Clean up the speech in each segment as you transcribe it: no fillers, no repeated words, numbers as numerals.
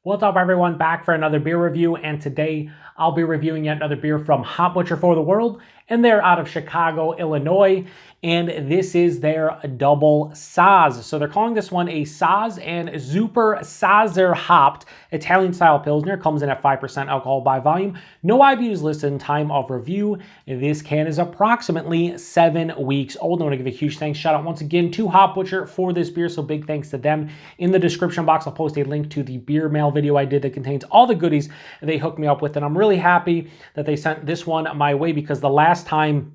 What's up, everyone? Back for another beer review, and today I'll be reviewing yet another beer from Hop Butcher for the World, and they're out of Chicago, Illinois, and this is their Double Saaz. So they're calling this one a Saaz and Zuuper Saazer-hopped Italian-style Pilsner. Comes in at 5% alcohol by volume. No IBUs listed in time of review. This can is approximately 7 weeks old. I want to give a huge thanks, shout out once again to Hop Butcher for this beer, so big thanks to them. In the description box, I'll post a link to the beer mail video I did that contains all the goodies they hooked me up with, and I'm really happy that they sent this one my way because the last time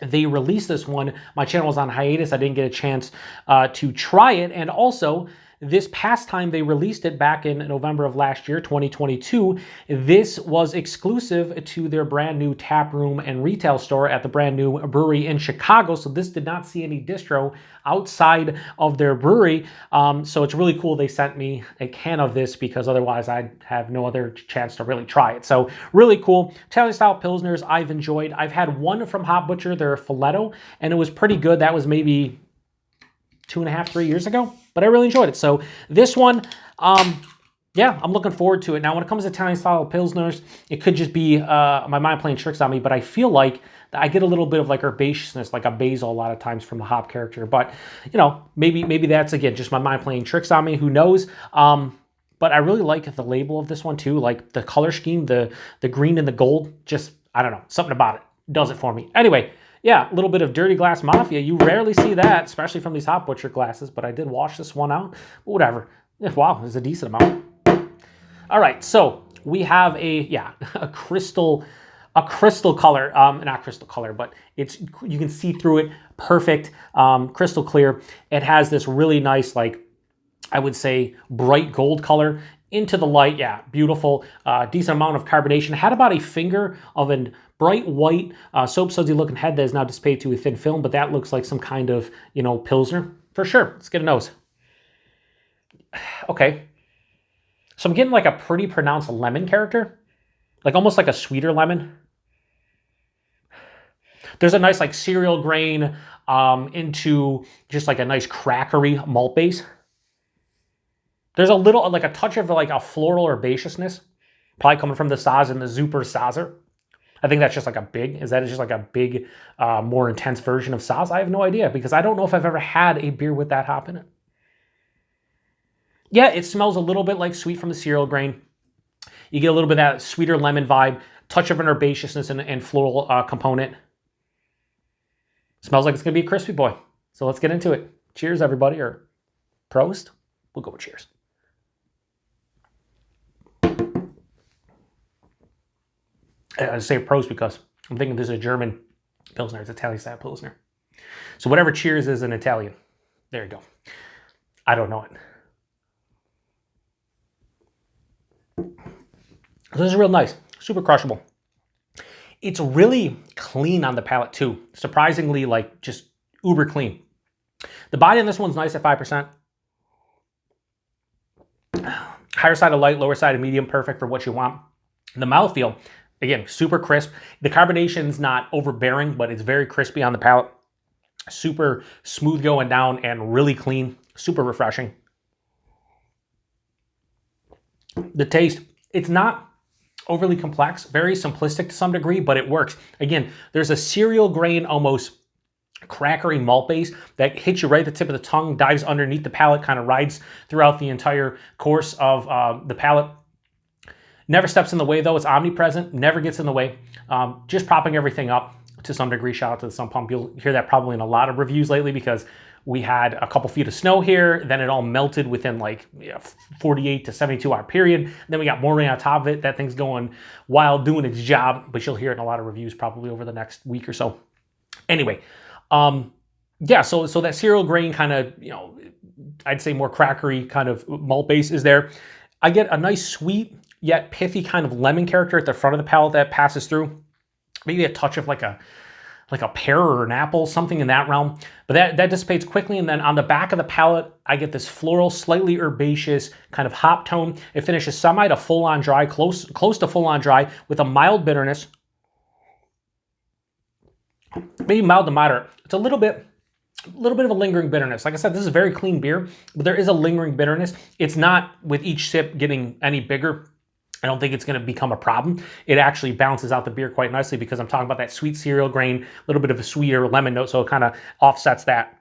they released this one, my channel was on hiatus. I didn't get a chance to try it, and also this past time they released it back in November of last year, 2022, this was exclusive to their brand new tap room and retail store at the brand new brewery in Chicago. So this did not see any distro outside of their brewery. So it's really cool they sent me a can of this because otherwise I'd have no other chance to really try it. So really cool. Italian-style Pilsners I've enjoyed. I've had one from Hop Butcher, their Filetto, and it was pretty good. That was maybe 2.5, 3 years ago, but I really enjoyed it. So this one, yeah, I'm looking forward to it. Now, when it comes to Italian-style Pilsners, it could just be my mind playing tricks on me, but I feel like I get a little bit of like herbaceousness, like a basil a lot of times from the hop character. But, you know, maybe that's, again, just my mind playing tricks on me. Who knows? But I really like the label of this one, too. Like the color scheme, the green and the gold, just, I don't know, something about it does it for me. Anyway, yeah, a little bit of dirty glass mafia. You rarely see that, especially from these Hop Butcher glasses, but I did wash this one out. Whatever. Wow, there's a decent amount. All right, so we have a crystal color, not crystal color, but you can see through it, perfect, crystal clear. It has this really nice, like, I would say, bright gold color into the light. Yeah, beautiful, decent amount of carbonation. Had about a finger of a bright white soap sudsy looking head that is now dissipated to a thin film, but that looks like some kind of, you know, Pilsner for sure. Let's get a nose. Okay. So I'm getting like a pretty pronounced lemon character, like almost like a sweeter lemon. There's a nice like cereal grain into just like a nice crackery malt base. There's a little, like a touch of like a floral herbaceousness, probably coming from the Saaz and the Zuuper Saazer. I think that's just like is that just like a big, more intense version of Saaz? I have no idea because I don't know if I've ever had a beer with that hop in it. Yeah, it smells a little bit like sweet from the cereal grain. You get a little bit of that sweeter lemon vibe, touch of an herbaceousness and floral component. Smells like it's going to be a crispy boy. So let's get into it. Cheers, everybody, or Prost. We'll go with cheers. I say Prost because I'm thinking this is a German Pilsner. It's Italian-style Pilsner. So whatever cheers is in Italian. There you go. I don't know it. This is real nice. Super crushable. It's really clean on the palate too. Surprisingly, like just uber clean. The body on this one's nice at 5%. Higher side of light, lower side of medium, perfect for what you want. The mouthfeel, again, super crisp. The carbonation's not overbearing, but it's very crispy on the palate. Super smooth going down and really clean. Super refreshing. The taste, it's not overly complex, very simplistic to some degree, but it works. Again, there's a cereal grain, almost crackery malt base that hits you right at the tip of the tongue, dives underneath the palate, kind of rides throughout the entire course of the palate. Never steps in the way though. It's omnipresent, never gets in the way. Just propping everything up to some degree. Shout out to the Sun Pump. You'll hear that probably in a lot of reviews lately because we had a couple feet of snow here, then it all melted within like 48 to 72 hour period. Then we got more rain on top of it. That thing's going wild, doing its job, but you'll hear it in a lot of reviews probably over the next week or so. Anyway, yeah, so that cereal grain kind of, you know, I'd say more crackery kind of malt base is there. I get a nice sweet yet pithy kind of lemon character at the front of the palate that passes through. Maybe a touch of like a pear or an apple, something in that realm. But that dissipates quickly, and then on the back of the palate, I get this floral, slightly herbaceous kind of hop tone. It finishes semi to full-on dry, close to full-on dry, with a mild bitterness. Maybe mild to moderate. It's a little bit a little bit of a lingering bitterness. Like I said, this is a very clean beer, but there is a lingering bitterness. It's not with each sip getting any bigger. I don't think it's going to become a problem. It actually balances out the beer quite nicely because I'm talking about that sweet cereal grain, a little bit of a sweeter lemon note, so it kind of offsets that.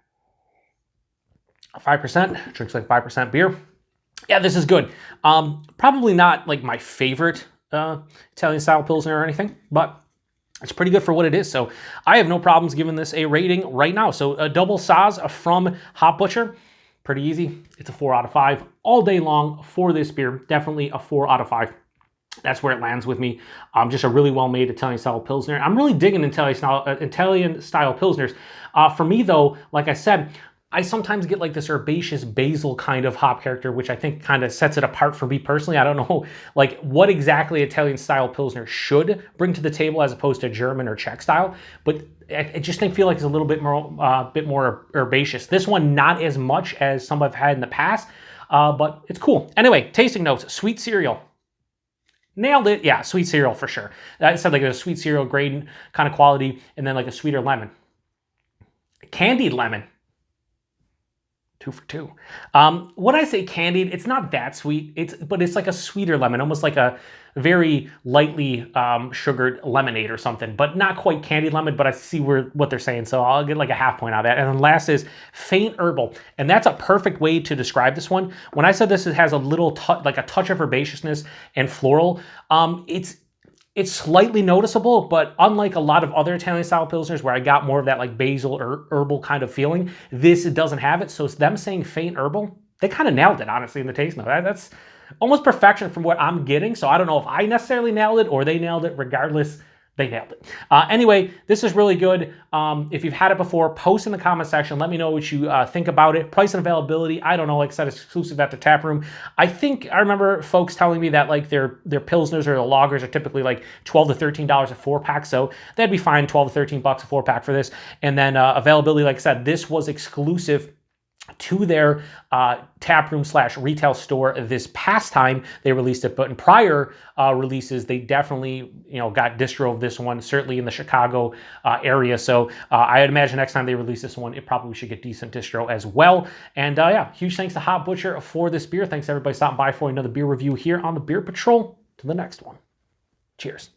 5%, drinks like 5% beer. Yeah, this is good. Probably not like my favorite Italian-style Pilsner or anything, but it's pretty good for what it is. So I have no problems giving this a rating right now. So a Double Saaz from Hop Butcher, pretty easy. It's a 4 out of 5 all day long for this beer. Definitely a 4 out of 5. That's where it lands with me. Just a really well-made Italian-style Pilsner. I'm really digging Italian-style Pilsners. For me, though, like I said, I sometimes get like this herbaceous basil kind of hop character, which I think kind of sets it apart for me personally. I don't know like what exactly Italian-style Pilsner should bring to the table as opposed to German or Czech style, but I just feel like it's a little bit more herbaceous. This one, not as much as some I've had in the past, but it's cool. Anyway, tasting notes, sweet cereal. Nailed it. Yeah, sweet cereal for sure. I said like a sweet cereal grade kind of quality, and then like a sweeter lemon. Candied lemon. 2 for 2. When I say candied, it's not that sweet. But it's like a sweeter lemon, almost like a very lightly sugared lemonade or something, but not quite candied lemon. But I see what they're saying, so I'll get like a half point out of that. And then last is faint herbal, and that's a perfect way to describe this one. When I said this, it has a little like a touch of herbaceousness and floral. It's slightly noticeable, but unlike a lot of other Italian-style Pilsners where I got more of that like basil or herbal kind of feeling, this doesn't have it. So it's them saying faint herbal, they kind of nailed it, honestly, in the taste note. That's almost perfection from what I'm getting. So I don't know if I necessarily nailed it or they nailed it. Regardless, they nailed it. Anyway, this is really good. If you've had it before, post in the comment section. Let me know what you think about it. Price and availability, I don't know. Like I said, it's exclusive at the tap room. I remember folks telling me that like their Pilsners or the lagers are typically like $12 to $13 a 4-pack. So that'd be fine, 12 to 13 bucks a 4-pack for this. And then availability, like I said, this was exclusive to their taproom / retail store this past time they released it, but in prior releases they definitely got distro of this one, certainly in the Chicago area. So I'd imagine next time they release this one, it probably should get decent distro as well. And yeah, huge thanks to Hop Butcher for this beer. Thanks everybody stopping by for another beer review here on the Beer Patrol. To the next one, cheers.